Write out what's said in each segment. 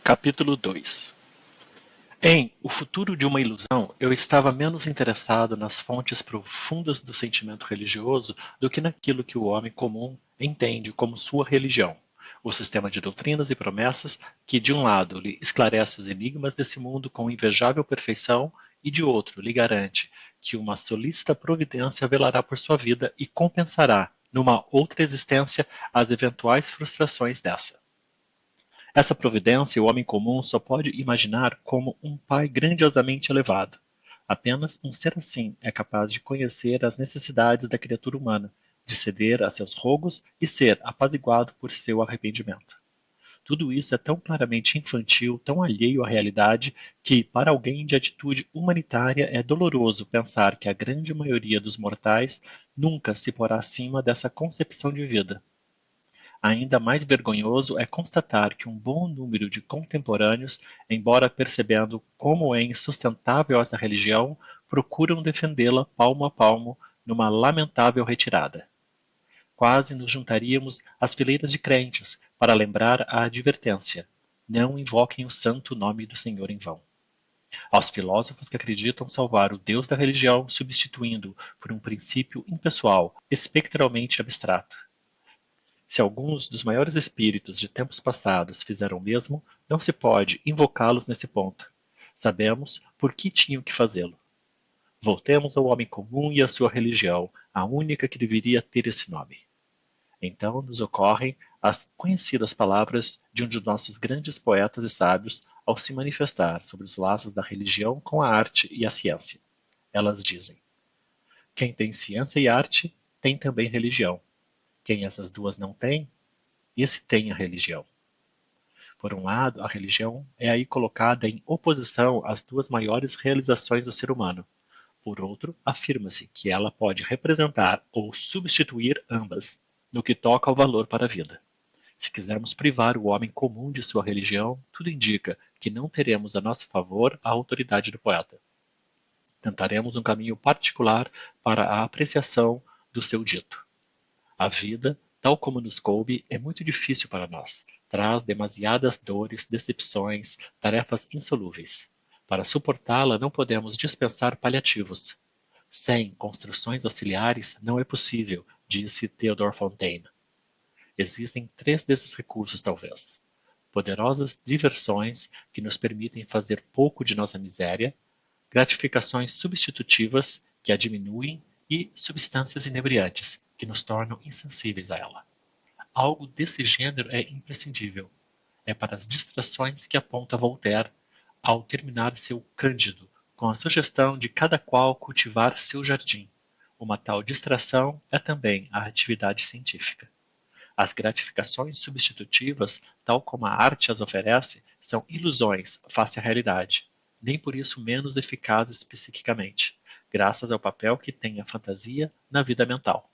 Capítulo 2. Em O Futuro de uma Ilusão, eu estava menos interessado nas fontes profundas do sentimento religioso do que naquilo que o homem comum entende como sua religião, o sistema de doutrinas e promessas que, de um lado, lhe esclarece os enigmas desse mundo com invejável perfeição e, de outro, lhe garante que uma solícita providência velará por sua vida e compensará, numa outra existência, as eventuais frustrações dessa. Essa providência o homem comum só pode imaginar como um pai grandiosamente elevado. Apenas um ser assim é capaz de conhecer as necessidades da criatura humana, de ceder a seus rogos e ser apaziguado por seu arrependimento. Tudo isso é tão claramente infantil, tão alheio à realidade, que, para alguém de atitude humanitária, é doloroso pensar que a grande maioria dos mortais nunca se porá acima dessa concepção de vida. Ainda mais vergonhoso é constatar que um bom número de contemporâneos, embora percebendo como é insustentável essa religião, procuram defendê-la palmo a palmo numa lamentável retirada. Quase nos juntaríamos às fileiras de crentes para lembrar a advertência: não invoquem o santo nome do Senhor em vão. Aos filósofos que acreditam salvar o Deus da religião substituindo-o por um princípio impessoal, espectralmente abstrato. Se alguns dos maiores espíritos de tempos passados fizeram o mesmo, não se pode invocá-los nesse ponto. Sabemos por que tinham que fazê-lo. Voltemos ao homem comum e à sua religião, a única que deveria ter esse nome. Então nos ocorrem as conhecidas palavras de um de nossos grandes poetas e sábios ao se manifestar sobre os laços da religião com a arte e a ciência. Elas dizem: quem tem ciência e arte, tem também religião. Quem essas duas não tem, esse tem a religião. Por um lado, a religião é aí colocada em oposição às duas maiores realizações do ser humano. Por outro, afirma-se que ela pode representar ou substituir ambas, no que toca ao valor para a vida. Se quisermos privar o homem comum de sua religião, tudo indica que não teremos a nosso favor a autoridade do poeta. Tentaremos um caminho particular para a apreciação do seu dito. A vida, tal como nos coube, é muito difícil para nós. Traz demasiadas dores, decepções, tarefas insolúveis. Para suportá-la, não podemos dispensar paliativos. Sem construções auxiliares, não é possível, disse Theodore Fontaine. Existem 3 desses recursos, talvez. Poderosas diversões que nos permitem fazer pouco de nossa miséria, gratificações substitutivas que a diminuem e substâncias inebriantes que nos tornam insensíveis a ela. Algo desse gênero é imprescindível. É para as distrações que aponta Voltaire ao terminar seu Cândido, com a sugestão de cada qual cultivar seu jardim. Uma tal distração é também a atividade científica. As gratificações substitutivas, tal como a arte as oferece, são ilusões face à realidade, nem por isso menos eficazes psiquicamente, graças ao papel que tem a fantasia na vida mental.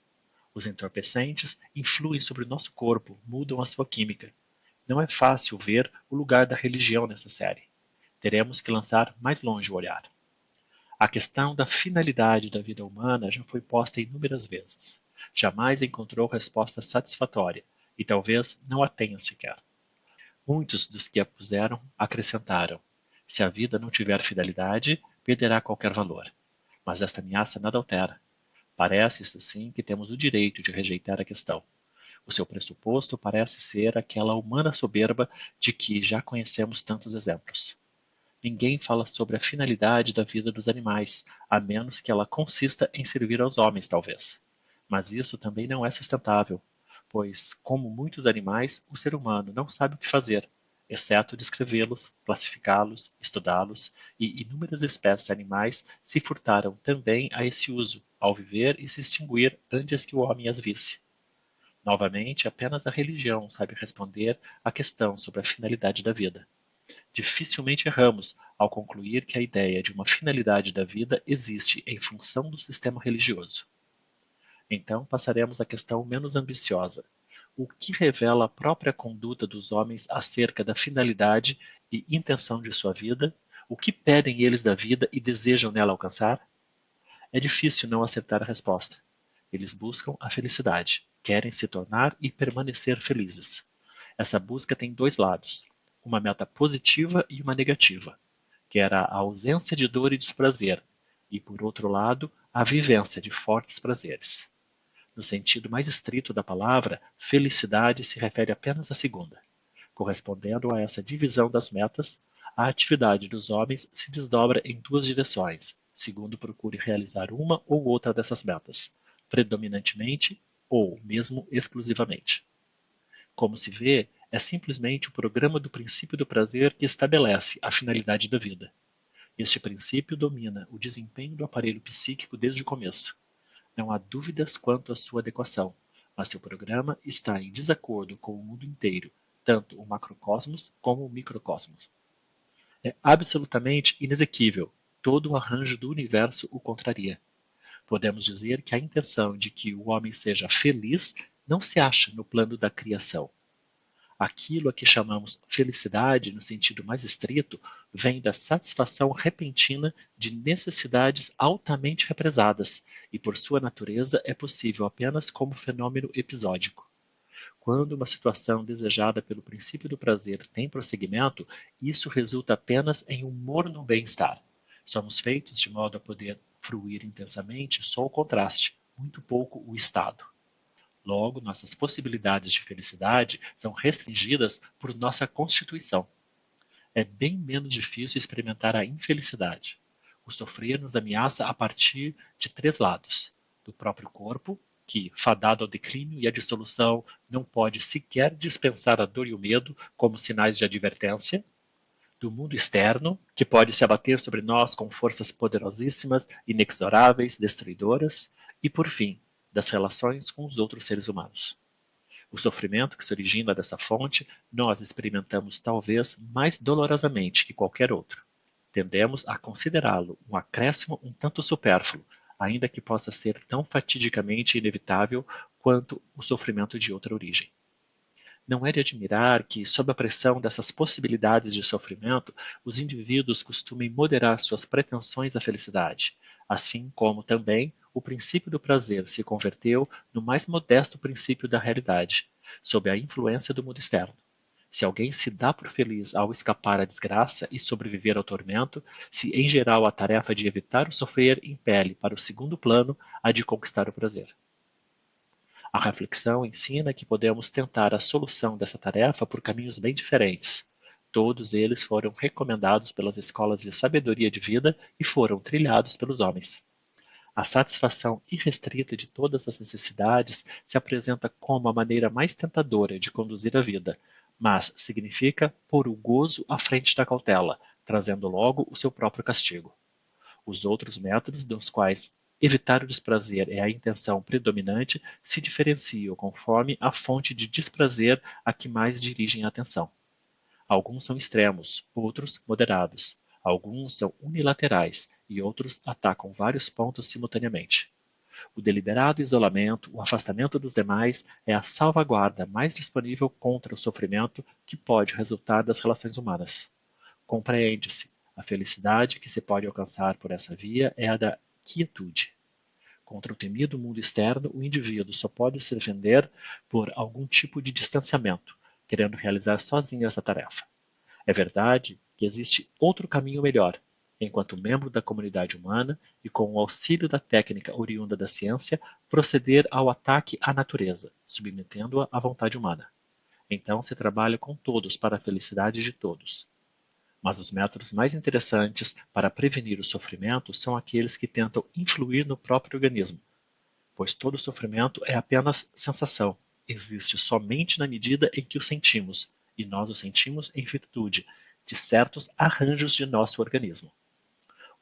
Os entorpecentes influem sobre o nosso corpo, mudam a sua química. Não é fácil ver o lugar da religião nessa série. Teremos que lançar mais longe o olhar. A questão da finalidade da vida humana já foi posta inúmeras vezes. Jamais encontrou resposta satisfatória, e talvez não a tenha sequer. Muitos dos que a puseram acrescentaram: se a vida não tiver finalidade, perderá qualquer valor. Mas esta ameaça nada altera. Parece, isto sim, que temos o direito de rejeitar a questão. O seu pressuposto parece ser aquela humana soberba de que já conhecemos tantos exemplos. Ninguém fala sobre a finalidade da vida dos animais, a menos que ela consista em servir aos homens, talvez. Mas isso também não é sustentável, pois, como muitos animais, o ser humano não sabe o que fazer, exceto descrevê-los, classificá-los, estudá-los, e inúmeras espécies animais se furtaram também a esse uso, ao viver e se extinguir antes que o homem as visse. Novamente, apenas a religião sabe responder à questão sobre a finalidade da vida. Dificilmente erramos ao concluir que a ideia de uma finalidade da vida existe em função do sistema religioso. Então passaremos à questão menos ambiciosa: o que revela a própria conduta dos homens acerca da finalidade e intenção de sua vida? O que pedem eles da vida e desejam nela alcançar? É difícil não aceitar a resposta. Eles buscam a felicidade, querem se tornar e permanecer felizes. Essa busca tem 2 lados. uma meta positiva e uma negativa, que era a ausência de dor e desprazer, e, por outro lado, a vivência de fortes prazeres. No sentido mais estrito da palavra, felicidade se refere apenas à segunda. Correspondendo a essa divisão das metas, a atividade dos homens se desdobra em duas direções, segundo procure realizar uma ou outra dessas metas, predominantemente ou mesmo exclusivamente. Como se vê, é simplesmente o programa do princípio do prazer que estabelece a finalidade da vida. Este princípio domina o desempenho do aparelho psíquico desde o começo. Não há dúvidas quanto à sua adequação, mas seu programa está em desacordo com o mundo inteiro, tanto o macrocosmos como o microcosmos. É absolutamente inexequível, todo o arranjo do universo o contraria. Podemos dizer que a intenção de que o homem seja feliz não se acha no plano da criação. Aquilo a que chamamos felicidade, no sentido mais estrito, vem da satisfação repentina de necessidades altamente represadas, e por sua natureza é possível apenas como fenômeno episódico. Quando uma situação desejada pelo princípio do prazer tem prosseguimento, isso resulta apenas em um morno bem-estar. Somos feitos de modo a poder fruir intensamente só o contraste, muito pouco o estado. Logo, nossas possibilidades de felicidade são restringidas por nossa constituição. É bem menos difícil experimentar a infelicidade. O sofrer nos ameaça a partir de três lados: do próprio corpo, que, fadado ao declínio e à dissolução, não pode sequer dispensar a dor e o medo como sinais de advertência; do mundo externo, que pode se abater sobre nós com forças poderosíssimas, inexoráveis, destruidoras; e, por fim, das relações com os outros seres humanos. O sofrimento que se origina dessa fonte nós experimentamos talvez mais dolorosamente que qualquer outro. Tendemos a considerá-lo um acréscimo um tanto supérfluo, ainda que possa ser tão fatidicamente inevitável quanto o sofrimento de outra origem. Não é de admirar que, sob a pressão dessas possibilidades de sofrimento, os indivíduos costumem moderar suas pretensões à felicidade, assim como também o princípio do prazer se converteu no mais modesto princípio da realidade, sob a influência do mundo externo. Se alguém se dá por feliz ao escapar à desgraça e sobreviver ao tormento, se em geral a tarefa de evitar o sofrer impele para o segundo plano a de conquistar o prazer. A reflexão ensina que podemos tentar a solução dessa tarefa por caminhos bem diferentes. Todos eles foram recomendados pelas escolas de sabedoria de vida e foram trilhados pelos homens. A satisfação irrestrita de todas as necessidades se apresenta como a maneira mais tentadora de conduzir a vida, mas significa pôr o gozo à frente da cautela, trazendo logo o seu próprio castigo. Os outros métodos, dos quais evitar o desprazer é a intenção predominante, se diferenciam conforme a fonte de desprazer a que mais dirigem a atenção. Alguns são extremos, outros moderados. Alguns são unilaterais e outros atacam vários pontos simultaneamente. O deliberado isolamento, o afastamento dos demais, é a salvaguarda mais disponível contra o sofrimento que pode resultar das relações humanas. Compreende-se, a felicidade que se pode alcançar por essa via é a da quietude. Contra o temido mundo externo, o indivíduo só pode se defender por algum tipo de distanciamento, querendo realizar sozinho essa tarefa. É verdade que existe outro caminho melhor, enquanto membro da comunidade humana e com o auxílio da técnica oriunda da ciência, proceder ao ataque à natureza, submetendo-a à vontade humana. Então se trabalha com todos para a felicidade de todos. Mas os métodos mais interessantes para prevenir o sofrimento são aqueles que tentam influir no próprio organismo, pois todo sofrimento é apenas sensação, existe somente na medida em que o sentimos, e nós o sentimos em virtude de certos arranjos de nosso organismo.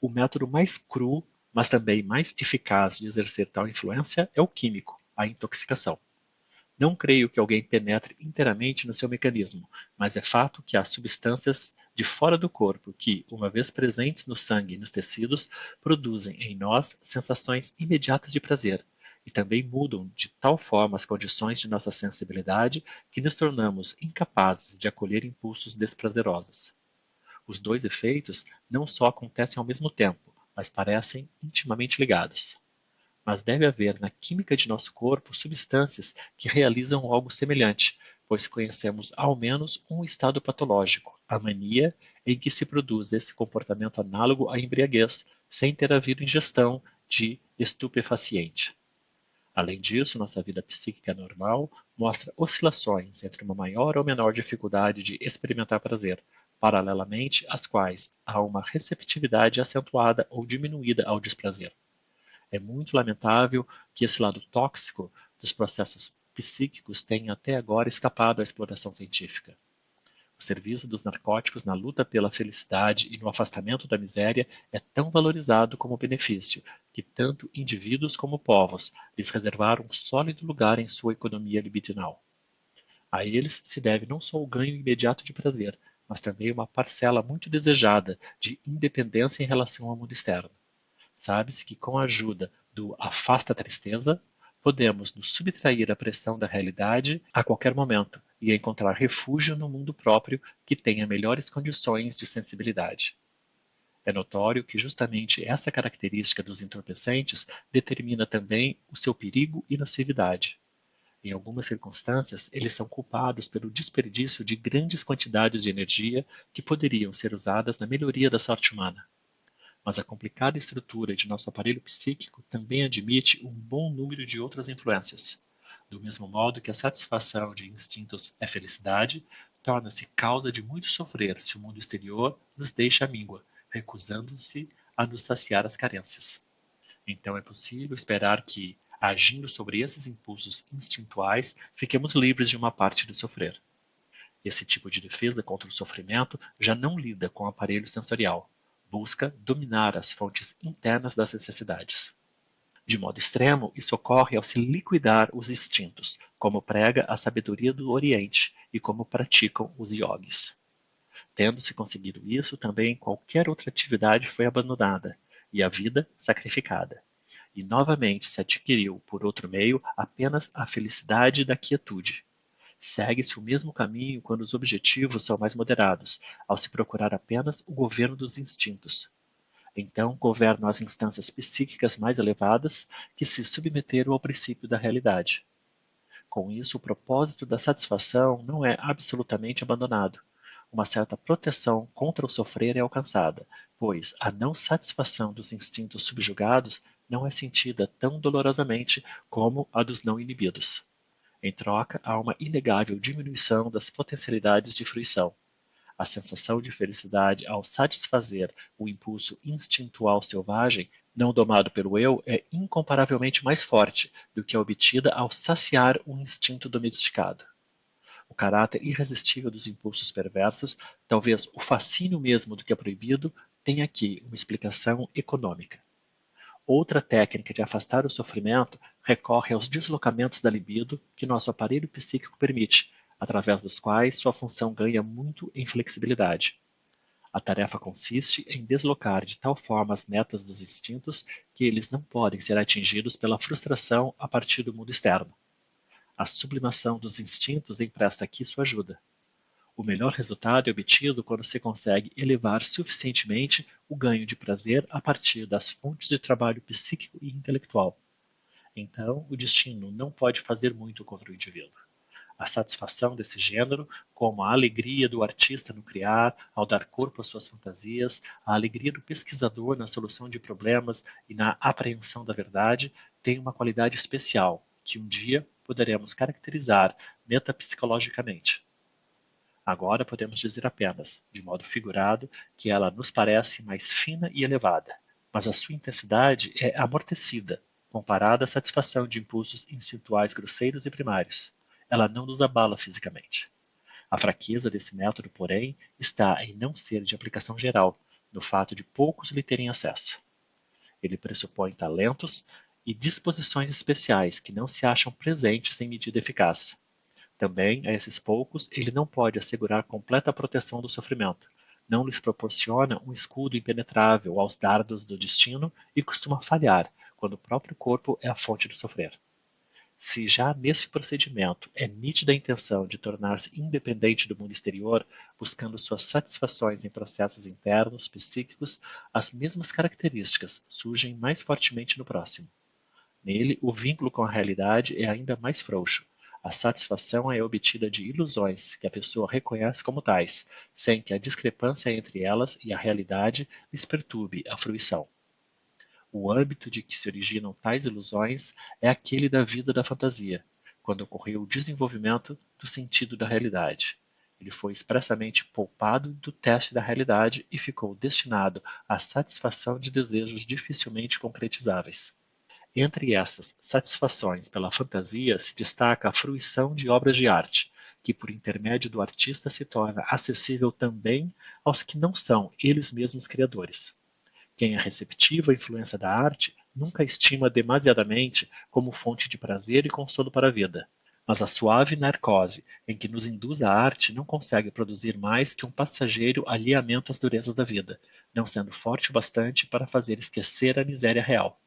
O método mais cru, mas também mais eficaz de exercer tal influência é o químico, a intoxicação. Não creio que alguém penetre inteiramente no seu mecanismo, mas é fato que há substâncias de fora do corpo que, uma vez presentes no sangue e nos tecidos, produzem em nós sensações imediatas de prazer, e também mudam de tal forma as condições de nossa sensibilidade que nos tornamos incapazes de acolher impulsos desprazerosos. Os dois efeitos não só acontecem ao mesmo tempo, mas parecem intimamente ligados. Mas deve haver na química de nosso corpo substâncias que realizam algo semelhante, pois conhecemos ao menos um estado patológico, a mania, em que se produz esse comportamento análogo à embriaguez, sem ter havido ingestão de estupefaciente. Além disso, nossa vida psíquica normal mostra oscilações entre uma maior ou menor dificuldade de experimentar prazer, paralelamente às quais há uma receptividade acentuada ou diminuída ao desprazer. É muito lamentável que esse lado tóxico dos processos psíquicos tenha até agora escapado à exploração científica. O serviço dos narcóticos na luta pela felicidade e no afastamento da miséria é tão valorizado como benefício que tanto indivíduos como povos lhes reservaram um sólido lugar em sua economia libidinal. A eles se deve não só o ganho imediato de prazer, mas também uma parcela muito desejada de independência em relação ao mundo externo. Sabe-se que com a ajuda do afasta a tristeza, podemos nos subtrair à pressão da realidade a qualquer momento e encontrar refúgio no mundo próprio que tenha melhores condições de sensibilidade. É notório que justamente essa característica dos entorpecentes determina também o seu perigo e nocividade. Em algumas circunstâncias, eles são culpados pelo desperdício de grandes quantidades de energia que poderiam ser usadas na melhoria da sorte humana. Mas a complicada estrutura de nosso aparelho psíquico também admite um bom número de outras influências. Do mesmo modo que a satisfação de instintos é felicidade, torna-se causa de muito sofrer se o mundo exterior nos deixa à míngua, recusando-se a nos saciar as carências. Então é possível esperar que, agindo sobre esses impulsos instintuais, fiquemos livres de uma parte do sofrer. Esse tipo de defesa contra o sofrimento já não lida com o aparelho sensorial, busca dominar as fontes internas das necessidades. De modo extremo, isso ocorre ao se liquidar os instintos, como prega a sabedoria do Oriente e como praticam os yogis. Tendo-se conseguido isso, também qualquer outra atividade foi abandonada e a vida sacrificada. E novamente se adquiriu, por outro meio, apenas a felicidade da quietude. Segue-se o mesmo caminho quando os objetivos são mais moderados, ao se procurar apenas o governo dos instintos. Então governam as instâncias psíquicas mais elevadas que se submeteram ao princípio da realidade. Com isso, o propósito da satisfação não é absolutamente abandonado. Uma certa proteção contra o sofrer é alcançada, pois a não satisfação dos instintos subjugados não é sentida tão dolorosamente como a dos não inibidos. Em troca, há uma inegável diminuição das potencialidades de fruição. A sensação de felicidade ao satisfazer o impulso instintual selvagem, não domado pelo eu, é incomparavelmente mais forte do que a obtida ao saciar um instinto domesticado. O caráter irresistível dos impulsos perversos, talvez o fascínio mesmo do que é proibido, tem aqui uma explicação econômica. Outra técnica de afastar o sofrimento recorre aos deslocamentos da libido que nosso aparelho psíquico permite, através dos quais sua função ganha muito em flexibilidade. A tarefa consiste em deslocar de tal forma as metas dos instintos que eles não podem ser atingidos pela frustração a partir do mundo externo. A sublimação dos instintos empresta aqui sua ajuda. O melhor resultado é obtido quando se consegue elevar suficientemente o ganho de prazer a partir das fontes de trabalho psíquico e intelectual. Então, o destino não pode fazer muito contra o indivíduo. A satisfação desse gênero, como a alegria do artista no criar, ao dar corpo às suas fantasias, a alegria do pesquisador na solução de problemas e na apreensão da verdade, tem uma qualidade especial, que um dia poderemos caracterizar metapsicologicamente. Agora podemos dizer apenas, de modo figurado, que ela nos parece mais fina e elevada, mas a sua intensidade é amortecida, comparada à satisfação de impulsos instintuais grosseiros e primários. Ela não nos abala fisicamente. A fraqueza desse método, porém, está em não ser de aplicação geral, no fato de poucos lhe terem acesso. Ele pressupõe talentos e disposições especiais que não se acham presentes em medida eficaz. Também, a esses poucos, ele não pode assegurar completa proteção do sofrimento, não lhes proporciona um escudo impenetrável aos dardos do destino e costuma falhar quando o próprio corpo é a fonte do sofrer. Se já nesse procedimento é nítida a intenção de tornar-se independente do mundo exterior, buscando suas satisfações em processos internos, psíquicos, as mesmas características surgem mais fortemente no próximo. Nele, o vínculo com a realidade é ainda mais frouxo. A satisfação é obtida de ilusões que a pessoa reconhece como tais, sem que a discrepância entre elas e a realidade lhes perturbe a fruição. O âmbito de que se originam tais ilusões é aquele da vida da fantasia, quando ocorreu o desenvolvimento do sentido da realidade. Ele foi expressamente poupado do teste da realidade e ficou destinado à satisfação de desejos dificilmente concretizáveis. Entre essas satisfações pela fantasia se destaca a fruição de obras de arte, que por intermédio do artista se torna acessível também aos que não são eles mesmos criadores. Quem é receptivo à influência da arte nunca a estima demasiadamente como fonte de prazer e consolo para a vida, mas a suave narcose em que nos induz a arte não consegue produzir mais que um passageiro alheamento às durezas da vida, não sendo forte o bastante para fazer esquecer a miséria real.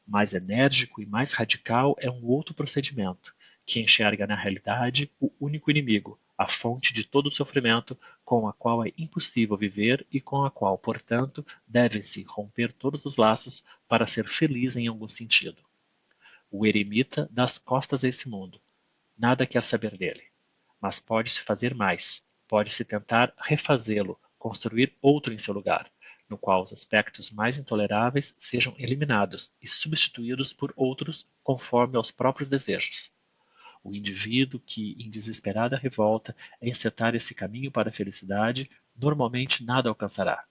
Mais enérgico e mais radical é um outro procedimento, que enxerga na realidade o único inimigo, a fonte de todo o sofrimento, com a qual é impossível viver e com a qual, portanto, devem-se romper todos os laços para ser feliz em algum sentido. O eremita dá as costas a esse mundo. Nada quer saber dele. Mas pode-se fazer mais. Pode-se tentar refazê-lo, construir outro em seu lugar, no qual os aspectos mais intoleráveis sejam eliminados e substituídos por outros conforme aos próprios desejos. O indivíduo que, em desesperada revolta, encetar esse caminho para a felicidade, normalmente nada alcançará.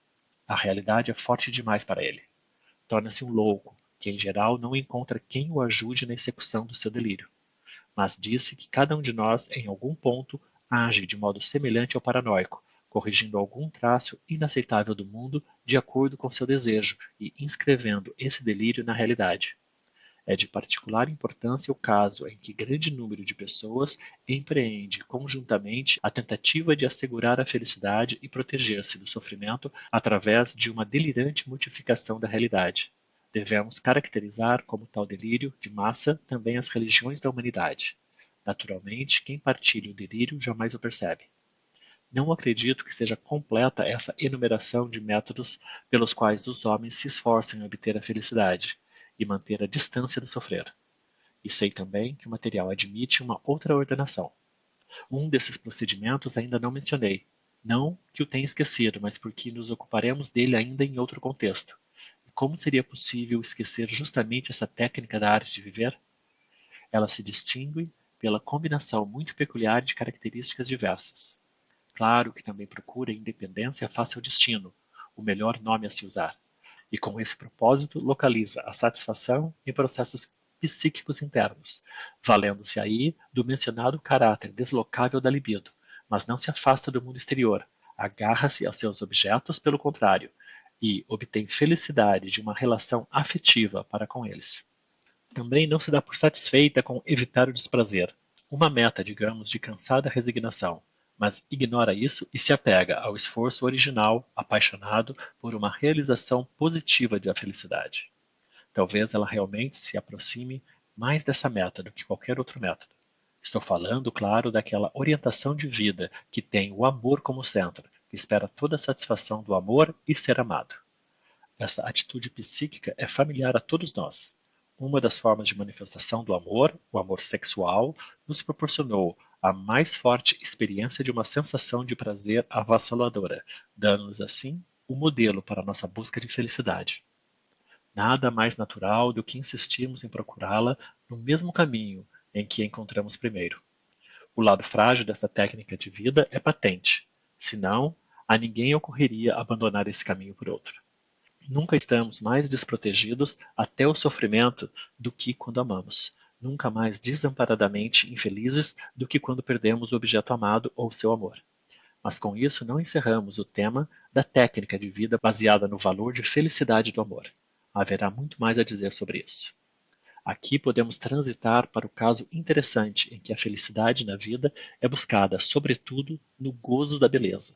A realidade é forte demais para ele. Torna-se um louco, que em geral não encontra quem o ajude na execução do seu delírio. Mas disse que cada um de nós, em algum ponto, age de modo semelhante ao paranoico, corrigindo algum traço inaceitável do mundo de acordo com seu desejo e inscrevendo esse delírio na realidade. É de particular importância o caso em que grande número de pessoas empreende conjuntamente a tentativa de assegurar a felicidade e proteger-se do sofrimento através de uma delirante modificação da realidade. Devemos caracterizar como tal delírio de massa também as religiões da humanidade. Naturalmente, quem partilha o delírio jamais o percebe. Não acredito que seja completa essa enumeração de métodos pelos quais os homens se esforçam em obter a felicidade e manter a distância do sofrer. E sei também que o material admite uma outra ordenação. Um desses procedimentos ainda não mencionei. Não que o tenha esquecido, mas porque nos ocuparemos dele ainda em outro contexto. E como seria possível esquecer justamente essa técnica da arte de viver? Ela se distingue pela combinação muito peculiar de características diversas. Claro que também procura independência face ao destino, o melhor nome a se usar, e com esse propósito localiza a satisfação em processos psíquicos internos, valendo-se aí do mencionado caráter deslocável da libido, mas não se afasta do mundo exterior, agarra-se aos seus objetos pelo contrário, e obtém felicidade de uma relação afetiva para com eles. Também não se dá por satisfeita com evitar o desprazer, uma meta, digamos, de cansada resignação, mas ignora isso e se apega ao esforço original, apaixonado por uma realização positiva da felicidade. Talvez ela realmente se aproxime mais dessa meta do que qualquer outro método. Estou falando, claro, daquela orientação de vida que tem o amor como centro, que espera toda a satisfação do amor e ser amado. Essa atitude psíquica é familiar a todos nós. Uma das formas de manifestação do amor, o amor sexual, nos proporcionou a mais forte experiência de uma sensação de prazer avassaladora, dando-nos assim o modelo para a nossa busca de felicidade. Nada mais natural do que insistirmos em procurá-la no mesmo caminho em que a encontramos primeiro. O lado frágil desta técnica de vida é patente, senão a ninguém ocorreria abandonar esse caminho por outro. Nunca estamos mais desprotegidos até o sofrimento do que quando amamos. Nunca mais desamparadamente infelizes do que quando perdemos o objeto amado ou seu amor. Mas com isso não encerramos o tema da técnica de vida baseada no valor de felicidade do amor. Haverá muito mais a dizer sobre isso. Aqui podemos transitar para o caso interessante em que a felicidade na vida é buscada, sobretudo, no gozo da beleza.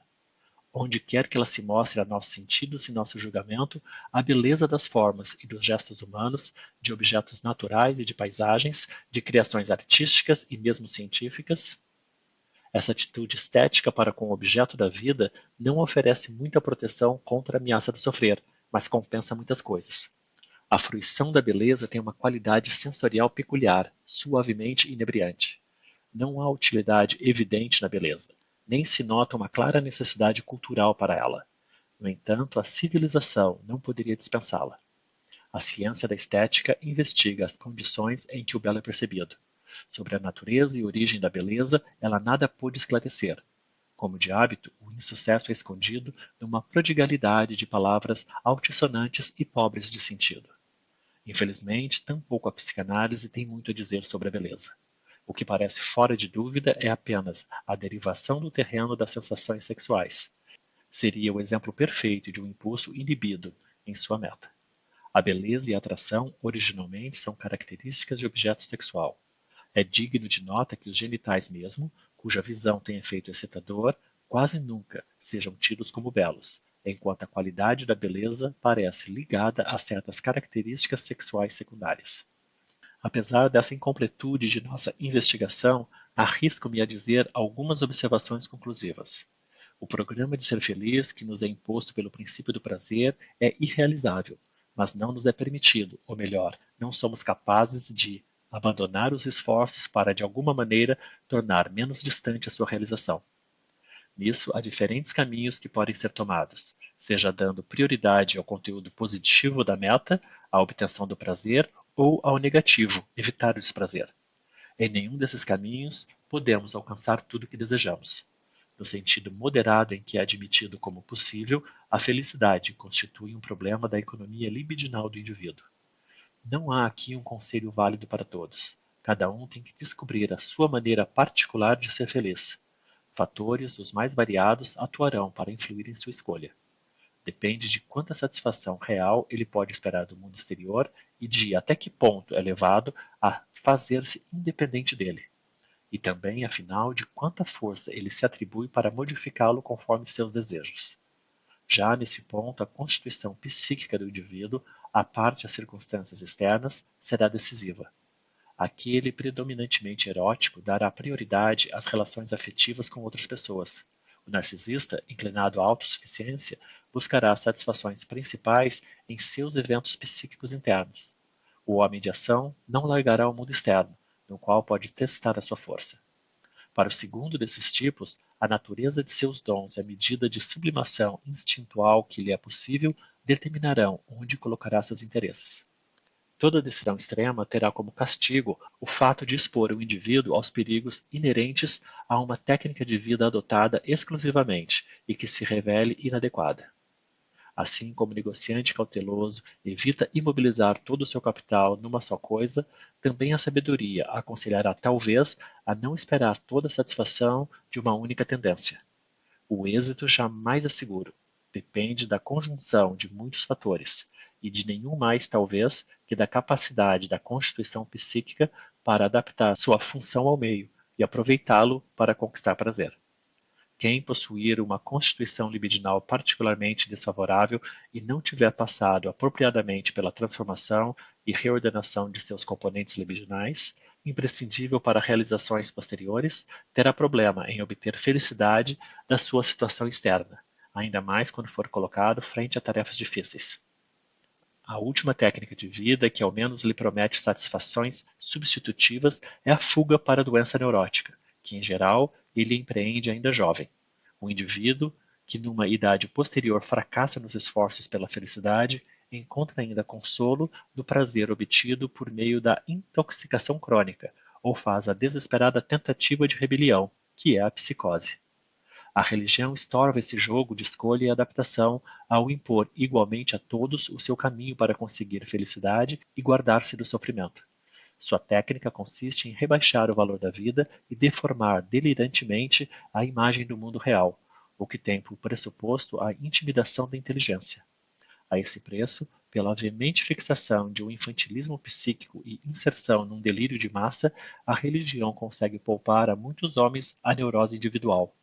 Onde quer que ela se mostre a nossos sentidos e nosso julgamento, a beleza das formas e dos gestos humanos, de objetos naturais e de paisagens, de criações artísticas e mesmo científicas. Essa atitude estética para com o objeto da vida não oferece muita proteção contra a ameaça do sofrer, mas compensa muitas coisas. A fruição da beleza tem uma qualidade sensorial peculiar, suavemente inebriante. não há utilidade evidente na beleza, nem se nota uma clara necessidade cultural para ela. No entanto, a civilização não poderia dispensá-la. A ciência da estética investiga as condições em que o belo é percebido. Sobre a natureza e origem da beleza, ela nada pôde esclarecer. Como de hábito, o insucesso é escondido numa prodigalidade de palavras altissonantes e pobres de sentido. Infelizmente, tampouco a psicanálise tem muito a dizer sobre a beleza. O que parece fora de dúvida é apenas a derivação do terreno das sensações sexuais. Seria o exemplo perfeito de um impulso inibido em sua meta. A beleza e a atração originalmente são características de objeto sexual. É digno de nota que os genitais mesmo, cuja visão tem efeito excitador, quase nunca sejam tidos como belos, enquanto a qualidade da beleza parece ligada a certas características sexuais secundárias. Apesar dessa incompletude de nossa investigação, arrisco-me a dizer algumas observações conclusivas. O programa de ser feliz que nos é imposto pelo princípio do prazer é irrealizável, mas não nos é permitido, ou melhor, não somos capazes de abandonar os esforços para, de alguma maneira, tornar menos distante a sua realização. Nisso, há diferentes caminhos que podem ser tomados, seja dando prioridade ao conteúdo positivo da meta, à obtenção do prazer, ou ao negativo, evitar o desprazer. Em nenhum desses caminhos podemos alcançar tudo o que desejamos. No sentido moderado em que é admitido como possível, a felicidade constitui um problema da economia libidinal do indivíduo. Não há aqui um conselho válido para todos. Cada um tem que descobrir a sua maneira particular de ser feliz. Fatores, os mais variados, atuarão para influir em sua escolha. Depende de quanta satisfação real ele pode esperar do mundo exterior e de até que ponto é levado a fazer-se independente dele. E também, afinal, de quanta força ele se atribui para modificá-lo conforme seus desejos. Já nesse ponto, a constituição psíquica do indivíduo, à parte as circunstâncias externas, será decisiva. Aquele predominantemente erótico dará prioridade às relações afetivas com outras pessoas. O narcisista, inclinado à autossuficiência, buscará as satisfações principais em seus eventos psíquicos internos. O homem de ação não largará o mundo externo, no qual pode testar a sua força. Para o segundo desses tipos, a natureza de seus dons e a medida de sublimação instintual que lhe é possível determinarão onde colocará seus interesses. Toda decisão extrema terá como castigo o fato de expor o indivíduo aos perigos inerentes a uma técnica de vida adotada exclusivamente e que se revele inadequada. Assim como o negociante cauteloso evita imobilizar todo o seu capital numa só coisa, também a sabedoria aconselhará talvez a não esperar toda a satisfação de uma única tendência. O êxito jamais é seguro. Depende da conjunção de muitos fatores, e de nenhum mais, talvez, que da capacidade da constituição psíquica para adaptar sua função ao meio e aproveitá-lo para conquistar prazer. Quem possuir uma constituição libidinal particularmente desfavorável e não tiver passado apropriadamente pela transformação e reordenação de seus componentes libidinais, imprescindível para realizações posteriores, terá problema em obter felicidade da sua situação externa, ainda mais quando for colocado frente a tarefas difíceis. A última técnica de vida que ao menos lhe promete satisfações substitutivas é a fuga para a doença neurótica, que em geral ele empreende ainda jovem. O indivíduo que numa idade posterior fracassa nos esforços pela felicidade encontra ainda consolo no prazer obtido por meio da intoxicação crônica ou faz a desesperada tentativa de rebelião, que é a psicose. A religião estorva esse jogo de escolha e adaptação ao impor igualmente a todos o seu caminho para conseguir felicidade e guardar-se do sofrimento. Sua técnica consiste em rebaixar o valor da vida e deformar delirantemente a imagem do mundo real, o que tem por pressuposto a intimidação da inteligência. A esse preço, pela veemente fixação de um infantilismo psíquico e inserção num delírio de massa, a religião consegue poupar a muitos homens a neurose individual.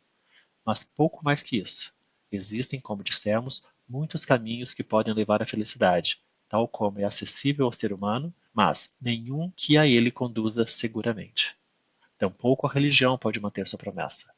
Mas pouco mais que isso. Existem, como dissemos, muitos caminhos que podem levar à felicidade, tal como é acessível ao ser humano, mas nenhum que a ele conduza seguramente. Tampouco a religião pode manter sua promessa.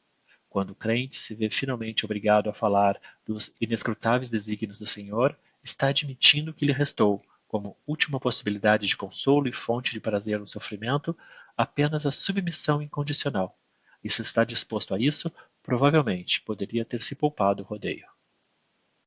Quando o crente se vê finalmente obrigado a falar dos inescrutáveis desígnios do Senhor, está admitindo que lhe restou, como última possibilidade de consolo e fonte de prazer no sofrimento, apenas a submissão incondicional. E se está disposto a isso, provavelmente poderia ter se poupado o rodeio.